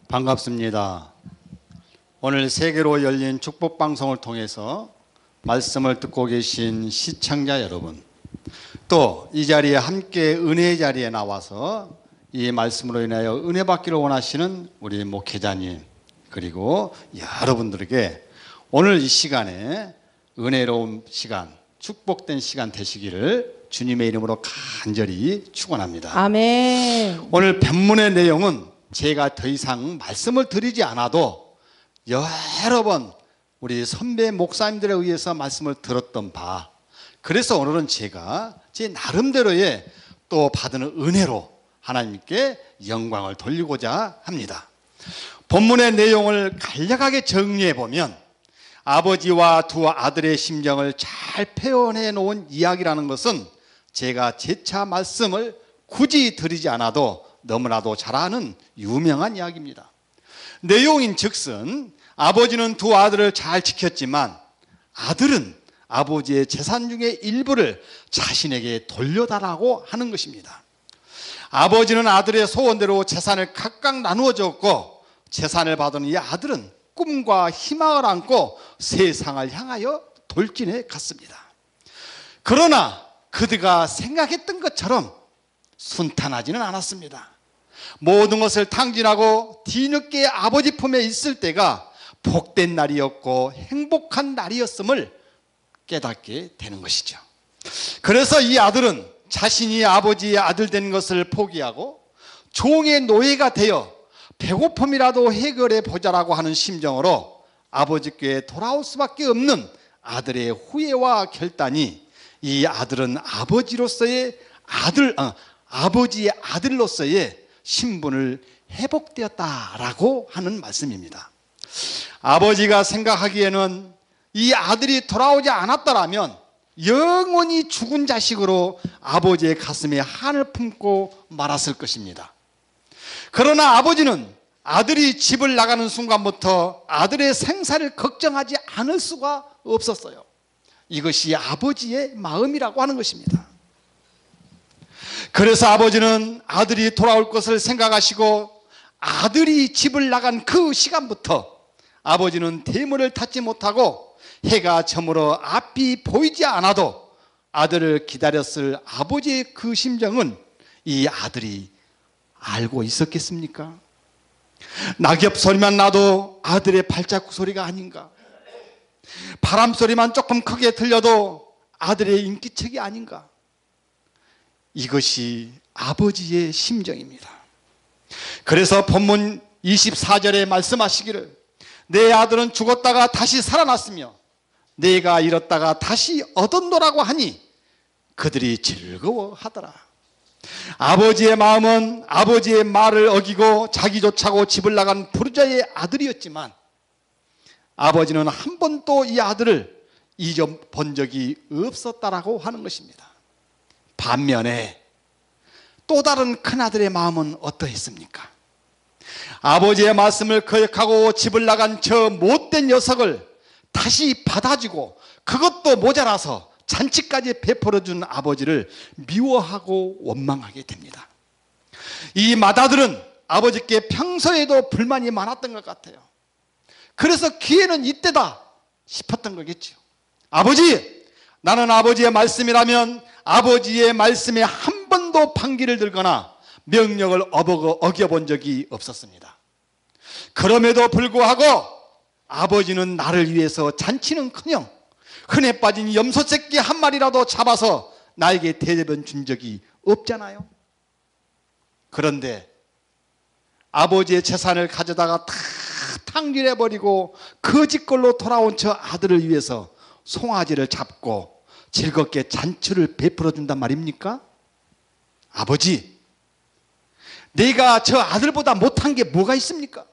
반갑습니다. 오늘 세계로 열린 축복방송을 통해서 말씀을 듣고 계신 시청자 여러분, 또 이 자리에 함께 은혜의 자리에 나와서 이 말씀으로 인하여 은혜 받기를 원하시는 우리 목회자님, 그리고 여러분들에게 오늘 이 시간에 은혜로운 시간, 축복된 시간 되시기를 주님의 이름으로 간절히 축원합니다. 아멘. 오늘 본문의 내용은 제가 더 이상 말씀을 드리지 않아도 여러 번 우리 선배 목사님들에 의해서 말씀을 들었던 바, 그래서 오늘은 제가 제 나름대로의 또 받은 은혜로 하나님께 영광을 돌리고자 합니다. 본문의 내용을 간략하게 정리해 보면 아버지와 두 아들의 심정을 잘 표현해 놓은 이야기라는 것은 제가 재차 말씀을 굳이 드리지 않아도 너무나도 잘 아는 유명한 이야기입니다. 내용인 즉슨 아버지는 두 아들을 잘 지켰지만 아들은 아버지의 재산 중의 일부를 자신에게 돌려달라고 하는 것입니다. 아버지는 아들의 소원대로 재산을 각각 나누어 줬고, 재산을 받은 이 아들은 꿈과 희망을 안고 세상을 향하여 돌진해 갔습니다. 그러나 그들가 생각했던 것처럼 순탄하지는 않았습니다. 모든 것을 탕진하고 뒤늦게 아버지 품에 있을 때가 복된 날이었고 행복한 날이었음을 깨닫게 되는 것이죠. 그래서 이 아들은 자신이 아버지의 아들 된 것을 포기하고 종의 노예가 되어 배고픔이라도 해결해 보자라고 하는 심정으로 아버지께 돌아올 수밖에 없는 아들의 후회와 결단이, 이 아들은 아버지의 아들로서의 신분을 회복되었다라고 하는 말씀입니다. 아버지가 생각하기에는 이 아들이 돌아오지 않았더라면 영원히 죽은 자식으로 아버지의 가슴에 한을 품고 말았을 것입니다. 그러나 아버지는 아들이 집을 나가는 순간부터 아들의 생사를 걱정하지 않을 수가 없었어요. 이것이 아버지의 마음이라고 하는 것입니다. 그래서 아버지는 아들이 돌아올 것을 생각하시고 아들이 집을 나간 그 시간부터 아버지는 대문을 닫지 못하고 해가 저물어 앞이 보이지 않아도 아들을 기다렸을 아버지의 그 심정은 이 아들이 알고 있었겠습니까? 낙엽 소리만 나도 아들의 발자국 소리가 아닌가? 바람 소리만 조금 크게 들려도 아들의 인기척이 아닌가? 이것이 아버지의 심정입니다. 그래서 본문 24절에 말씀하시기를 내 아들은 죽었다가 다시 살아났으며 내가 잃었다가 다시 얻었노라고 하니 그들이 즐거워하더라. 아버지의 마음은 아버지의 말을 어기고 자기 좋자고 집을 나간 부르자의 아들이었지만 아버지는 한 번도 이 아들을 잊어본 적이 없었다라고 하는 것입니다. 반면에 또 다른 큰아들의 마음은 어떠했습니까? 아버지의 말씀을 거역하고 집을 나간 저 못된 녀석을 다시 받아주고 그것도 모자라서 잔치까지 베풀어준 아버지를 미워하고 원망하게 됩니다. 이 맏아들은 아버지께 평소에도 불만이 많았던 것 같아요. 그래서 기회는 이때다 싶었던 거겠죠. 아버지, 나는 아버지의 말씀이라면 아버지의 말씀에 한 번도 반기를 들거나 명령을 어겨본 적이 없었습니다. 그럼에도 불구하고 아버지는 나를 위해서 잔치는커녕 흔해 빠진 염소 새끼 한 마리라도 잡아서 나에게 대접은 준 적이 없잖아요. 그런데 아버지의 재산을 가져다가 다 탕진해버리고 거짓걸로 돌아온 저 아들을 위해서 송아지를 잡고 즐겁게 잔치를 베풀어 준단 말입니까? 아버지, 내가 저 아들보다 못한 게 뭐가 있습니까?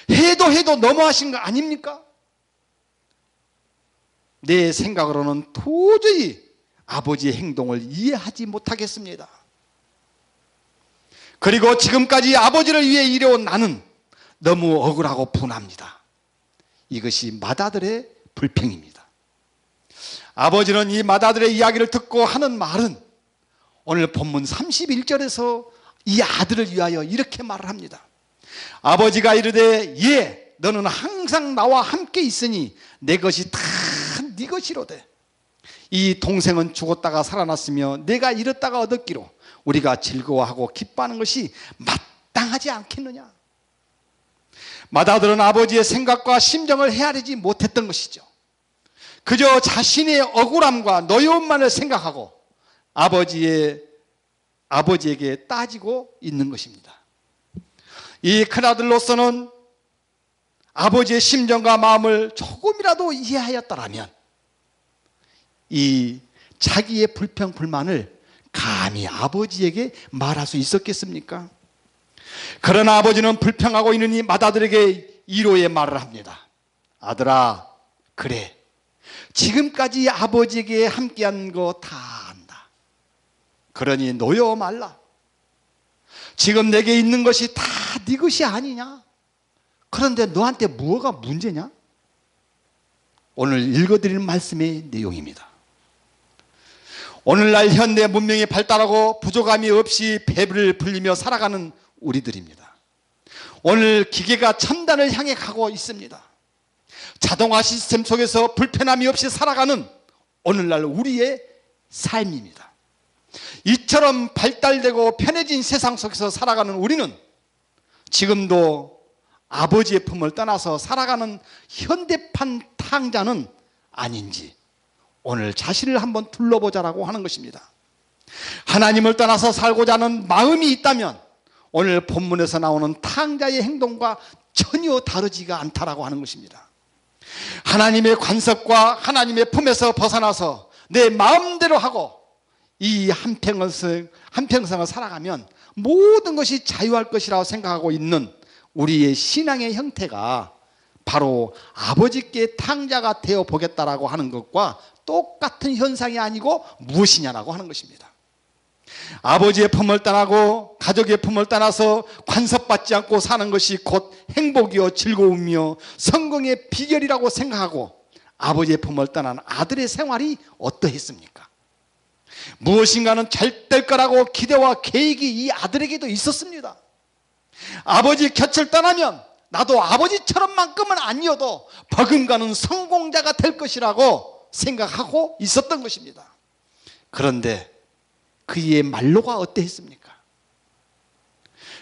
해도 너무하신 거 아닙니까? 내 생각으로는 도저히 아버지의 행동을 이해하지 못하겠습니다. 그리고 지금까지 아버지를 위해 일해온 나는 너무 억울하고 분합니다. 이것이 맏아들의 불평입니다. 아버지는 이 맏아들의 이야기를 듣고 하는 말은 오늘 본문 31절에서 이 아들을 위하여 이렇게 말을 합니다. 아버지가 이르되 예, 너는 항상 나와 함께 있으니 내 것이 다 네 것이로되 이 동생은 죽었다가 살아났으며 내가 잃었다가 얻었기로 우리가 즐거워하고 기뻐하는 것이 마땅하지 않겠느냐. 맏아들은 아버지의 생각과 심정을 헤아리지 못했던 것이죠. 그저 자신의 억울함과 노여움만을 생각하고 아버지에게 따지고 있는 것입니다. 이 큰아들로서는 아버지의 심정과 마음을 조금이라도 이해하였더라면 이 자기의 불평, 불만을 감히 아버지에게 말할 수 있었겠습니까? 그러나 아버지는 불평하고 있느니 맏아들에게 위로의 말을 합니다. 아들아, 그래, 지금까지 아버지에게 함께한 거 다 안다. 그러니 노여 말라. 지금 내게 있는 것이 다 네 것이 아니냐? 그런데 너한테 뭐가 문제냐? 오늘 읽어드리는 말씀의 내용입니다. 오늘날 현대 문명이 발달하고 부족함이 없이 배를 불리며 살아가는 우리들입니다. 오늘 기계가 첨단을 향해 가고 있습니다. 자동화 시스템 속에서 불편함이 없이 살아가는 오늘날 우리의 삶입니다. 이처럼 발달되고 편해진 세상 속에서 살아가는 우리는 지금도 아버지의 품을 떠나서 살아가는 현대판 탕자는 아닌지 오늘 자신을 한번 둘러보자라고 하는 것입니다. 하나님을 떠나서 살고자 하는 마음이 있다면 오늘 본문에서 나오는 탕자의 행동과 전혀 다르지가 않다라고 하는 것입니다. 하나님의 관섭과 하나님의 품에서 벗어나서 내 마음대로 하고 이 한평생을 살아가면 모든 것이 자유할 것이라고 생각하고 있는 우리의 신앙의 형태가 바로 아버지께 탕자가 되어 보겠다라고 하는 것과 똑같은 현상이 아니고 무엇이냐라고 하는 것입니다. 아버지의 품을 떠나고 가족의 품을 떠나서 간섭받지 않고 사는 것이 곧 행복이요 즐거움이요 성공의 비결이라고 생각하고 아버지의 품을 떠난 아들의 생활이 어떠했습니까? 무엇인가는 잘 될 거라고 기대와 계획이 이 아들에게도 있었습니다. 아버지 곁을 떠나면 나도 아버지처럼만큼은 아니어도 버금가는 성공자가 될 것이라고 생각하고 있었던 것입니다. 그런데 그의 말로가 어떠했습니까?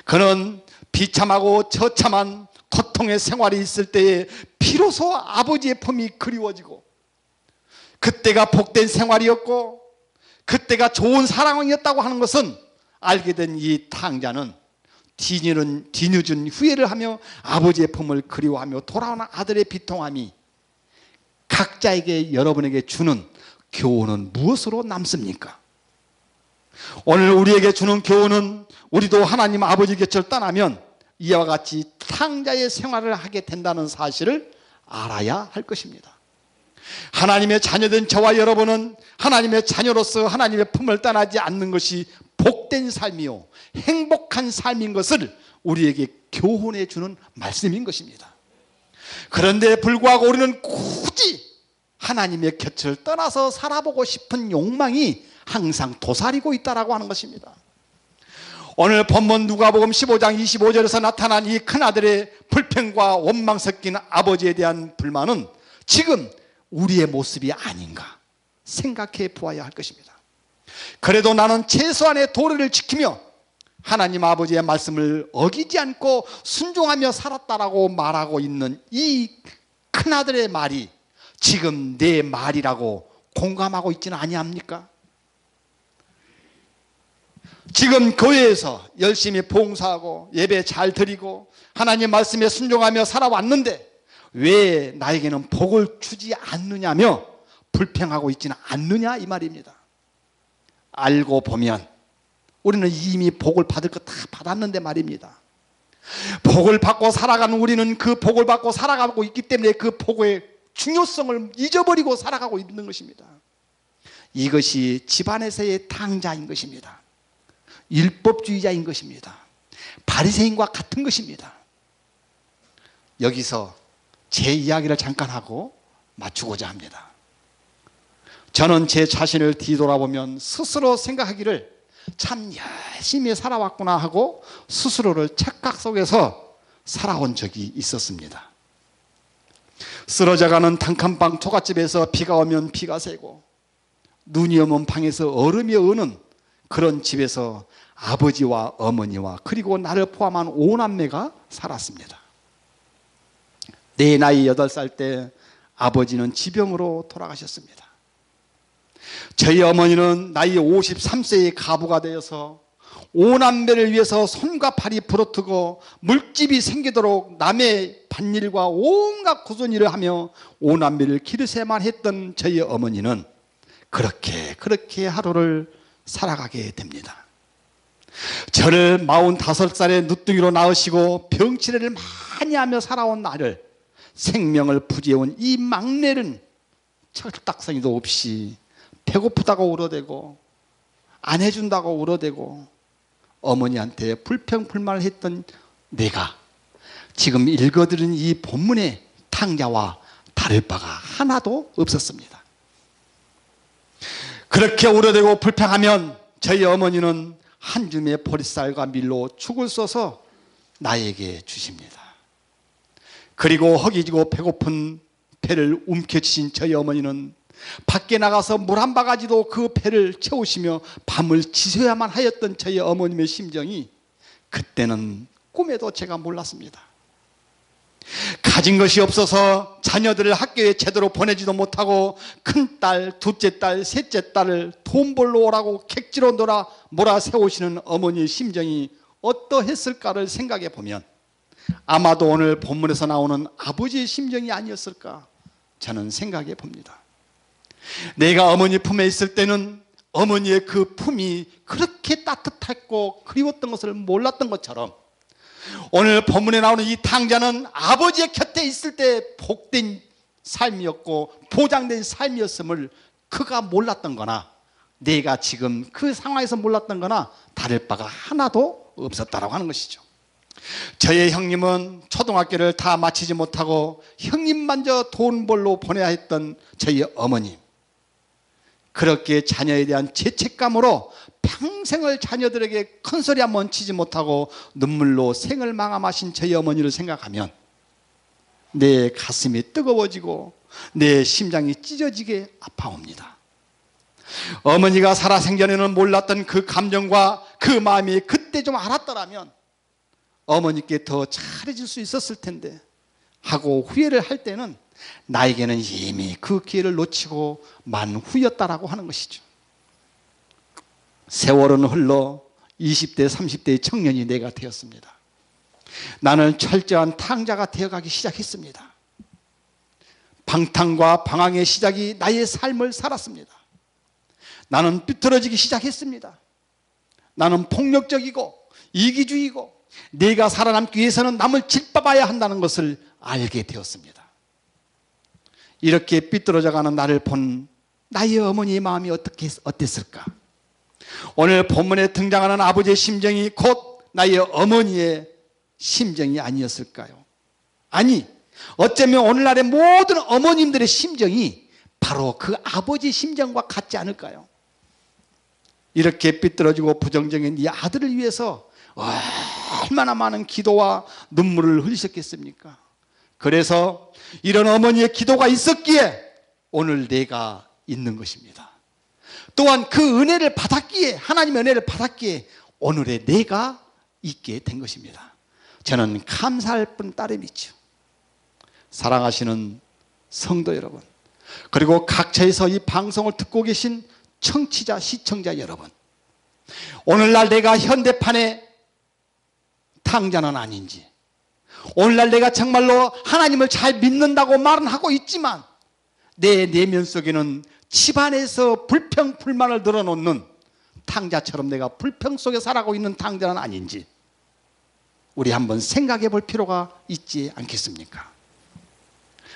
그는 비참하고 처참한 고통의 생활이 있을 때에 비로소 아버지의 품이 그리워지고 그때가 복된 생활이었고 그때가 좋은 상황이었다고 하는 것은 알게 된 이 탕자는 뒤늦은 후회를 하며 아버지의 품을 그리워하며 돌아오는 아들의 비통함이 각자에게 여러분에게 주는 교훈은 무엇으로 남습니까? 오늘 우리에게 주는 교훈은 우리도 하나님 아버지 곁을 떠나면 이와 같이 탕자의 생활을 하게 된다는 사실을 알아야 할 것입니다. 하나님의 자녀된 저와 여러분은 하나님의 자녀로서 하나님의 품을 떠나지 않는 것이 복된 삶이요 행복한 삶인 것을 우리에게 교훈해 주는 말씀인 것입니다. 그런데 불구하고 우리는 굳이 하나님의 곁을 떠나서 살아보고 싶은 욕망이 항상 도사리고 있다라고 하는 것입니다. 오늘 본문 누가복음 15장 25절에서 나타난 이 큰아들의 불평과 원망 섞인 아버지에 대한 불만은 지금 우리의 모습이 아닌가 생각해 보아야 할 것입니다. 그래도 나는 최소한의 도리를 지키며 하나님 아버지의 말씀을 어기지 않고 순종하며 살았다라고 말하고 있는 이 큰아들의 말이 지금 내 말이라고 공감하고 있지는 아니합니까? 지금 교회에서 열심히 봉사하고 예배 잘 드리고 하나님 말씀에 순종하며 살아왔는데 왜 나에게는 복을 주지 않느냐며 불평하고 있지는 않느냐 이 말입니다. 알고 보면 우리는 이미 복을 받을 거 다 받았는데 말입니다. 복을 받고 살아가는 우리는 그 복을 받고 살아가고 있기 때문에 그 복의 중요성을 잊어버리고 살아가고 있는 것입니다. 이것이 집안에서의 탕자인 것입니다. 율법주의자인 것입니다. 바리새인과 같은 것입니다. 여기서 제 이야기를 잠깐 하고 마치고자 합니다. 저는 제 자신을 뒤돌아보면 스스로 생각하기를 참 열심히 살아왔구나 하고 스스로를 착각 속에서 살아온 적이 있었습니다. 쓰러져가는 단칸방 초가집에서 비가 오면 비가 새고 눈이 오면 방에서 얼음이 어는 그런 집에서 아버지와 어머니와 그리고 나를 포함한 5남매가 살았습니다. 내 나이 8살 때 아버지는 지병으로 돌아가셨습니다. 저희 어머니는 나이 53세의 가부가 되어서 5남매를 위해서 손과 팔이 부러뜨고 물집이 생기도록 남의 밭일과 온갖 굳은 일을 하며 5남매를 기르세만 했던 저희 어머니는 그렇게 하루를 살아가게 됩니다. 저를 45살에 늦둥이로 낳으시고 병치레를 많이 하며 살아온 나를 생명을 부지해온 이 막내는 철딱서니도 없이 배고프다고 울어대고 안 해준다고 울어대고 어머니한테 불평불만을 했던 내가 지금 읽어드린 이 본문의 탕자와 다를 바가 하나도 없었습니다. 그렇게 울어대고 불평하면 저희 어머니는 한 줌의 보리쌀과 밀로 죽을 써서 나에게 주십니다. 그리고 허기지고 배고픈 배를 움켜쥐신 저희 어머니는 밖에 나가서 물 한 바가지도 그 배를 채우시며 밤을 지새야만 하였던 저희 어머님의 심정이 그때는 꿈에도 제가 몰랐습니다. 가진 것이 없어서 자녀들을 학교에 제대로 보내지도 못하고 큰딸, 둘째딸, 셋째딸을 돈 벌러 오라고 객지로 몰아세우시는 어머니의 심정이 어떠했을까를 생각해 보면 아마도 오늘 본문에서 나오는 아버지의 심정이 아니었을까 저는 생각해 봅니다. 내가 어머니 품에 있을 때는 어머니의 그 품이 그렇게 따뜻했고 그리웠던 것을 몰랐던 것처럼 오늘 본문에 나오는 이 탕자는 아버지의 곁에 있을 때 복된 삶이었고 보장된 삶이었음을 그가 몰랐던 거나 내가 지금 그 상황에서 몰랐던 거나 다를 바가 하나도 없었다라고 하는 것이죠. 저의 형님은 초등학교를 다 마치지 못하고 형님만저 돈 벌러 보내야 했던 저희 어머님, 그렇게 자녀에 대한 죄책감으로 평생을 자녀들에게 큰소리 한번 치지 못하고 눈물로 생을 마감하신 저희 어머니를 생각하면 내 가슴이 뜨거워지고 내 심장이 찢어지게 아파옵니다. 어머니가 살아생전에는 몰랐던 그 감정과 그 마음이 그때 좀 알았더라면 어머니께 더 잘해줄 수 있었을 텐데 하고 후회를 할 때는 나에게는 이미 그 기회를 놓치고 만 후였다라고 하는 것이죠. 세월은 흘러 20대 30대의 청년이 내가 되었습니다. 나는 철저한 탕자가 되어가기 시작했습니다. 방탕과 방황의 시작이 나의 삶을 살았습니다. 나는 삐뚤어지기 시작했습니다. 나는 폭력적이고 이기주의고 내가 살아남기 위해서는 남을 짓밟아야 한다는 것을 알게 되었습니다. 이렇게 삐뚤어져가는 나를 본 나의 어머니의 마음이 어땠을까? 오늘 본문에 등장하는 아버지의 심정이 곧 나의 어머니의 심정이 아니었을까요? 아니, 어쩌면 오늘날의 모든 어머님들의 심정이 바로 그 아버지의 심정과 같지 않을까요? 이렇게 삐뚤어지고 부정적인 이 아들을 위해서 얼마나 많은 기도와 눈물을 흘리셨겠습니까? 그래서 이런 어머니의 기도가 있었기에 오늘 내가 있는 것입니다. 또한 그 은혜를 받았기에, 하나님의 은혜를 받았기에 오늘의 내가 있게 된 것입니다. 저는 감사할 뿐 따름이죠. 사랑하시는 성도 여러분, 그리고 각처에서 이 방송을 듣고 계신 청취자, 시청자 여러분, 오늘날 내가 현대판의 탕자는 아닌지, 오늘날 내가 정말로 하나님을 잘 믿는다고 말은 하고 있지만 내 내면 속에는 집안에서 불평불만을 늘어놓는 탕자처럼 내가 불평 속에 살아가고 있는 탕자는 아닌지 우리 한번 생각해 볼 필요가 있지 않겠습니까?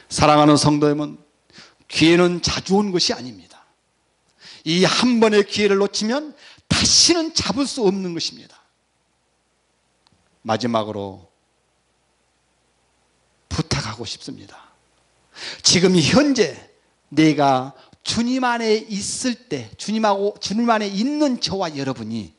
사랑하는 성도 여러분, 기회는 자주 온 것이 아닙니다. 이 한 번의 기회를 놓치면 다시는 잡을 수 없는 것입니다. 마지막으로 부탁하고 싶습니다. 지금 현재 내가 주님 안에 있을 때, 주님 안에 있는 저와 여러분이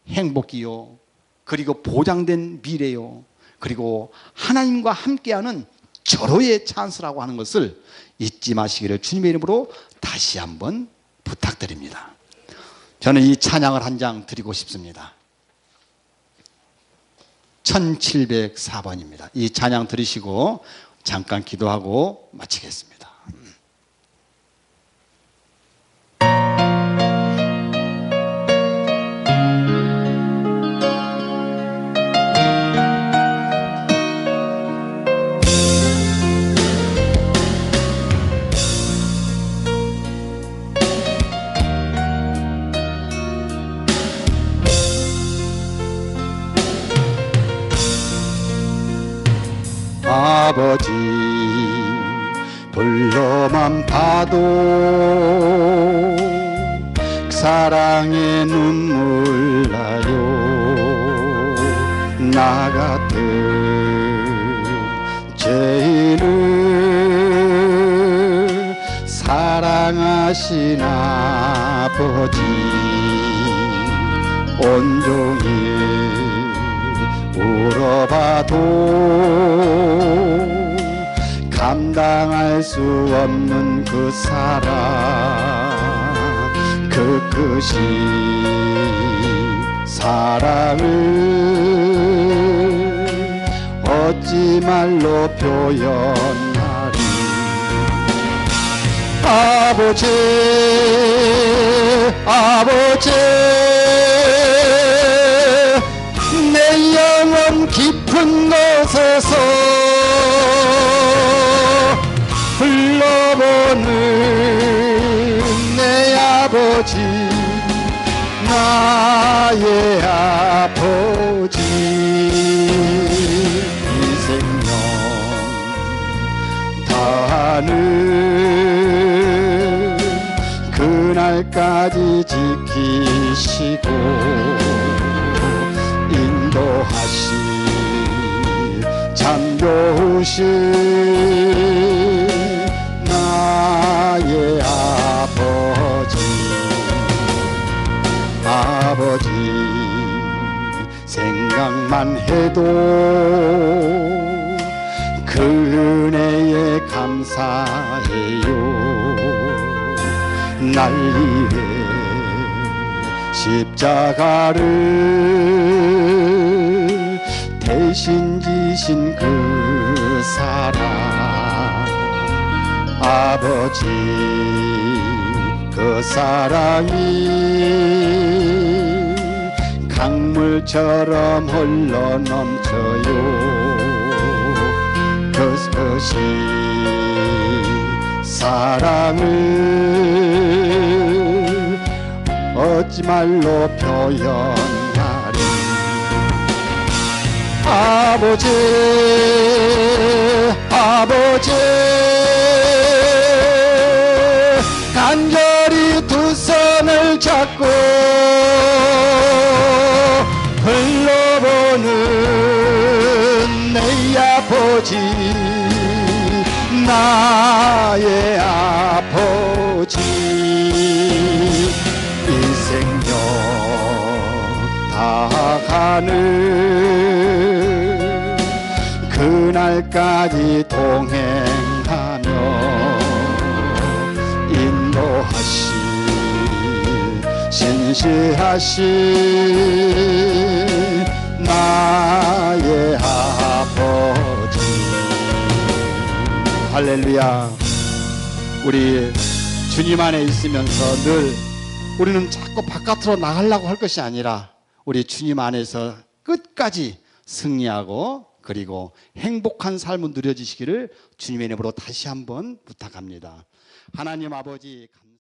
행복이요, 그리고 보장된 미래요, 그리고 하나님과 함께하는 절호의 찬스라고 하는 것을 잊지 마시기를 주님의 이름으로 다시 한번 부탁드립니다. 저는 이 찬양을 한 장 드리고 싶습니다. 1704번입니다. 이 찬양 들으시고 잠깐 기도하고 마치겠습니다. 아버지 불러만 봐도 사랑의 눈물 나요. 나 같은 죄인을 사랑하신 아버지 온종일 울어봐도 감당할 수 없는 그 사랑 그 끝이 사랑을 어찌 말로 표현하리. 아버지 아버지 내 영혼 깊은 곳에서 불러보는 내 아버지 나의 아버지 이 생명 다하는 그날까지 지키시고 인도하시 참 좋으신 나의 아버지 아버지 생각만 해도 그 은혜에 감사해요. 날 위해 십자가를 대신 지신 그 사랑 아버지 그 사랑이 강물처럼 흘러 넘쳐요. 그것이 사랑을 어찌 말로 표현하리. 아버지 아버지 간절히 두 손을 잡고 흘러보는 내 아버지 나의 아버지 이 생명 다가는 그날까지 동행하며 인도하시 신실하신 나의 아버지. 할렐루야. 우리 주님 안에 있으면서 늘 우리는 자꾸 바깥으로 나가려고 할 것이 아니라 우리 주님 안에서 끝까지 승리하고 그리고 행복한 삶을 누려지시기를 주님의 이름으로 다시 한번 부탁합니다. 하나님 아버지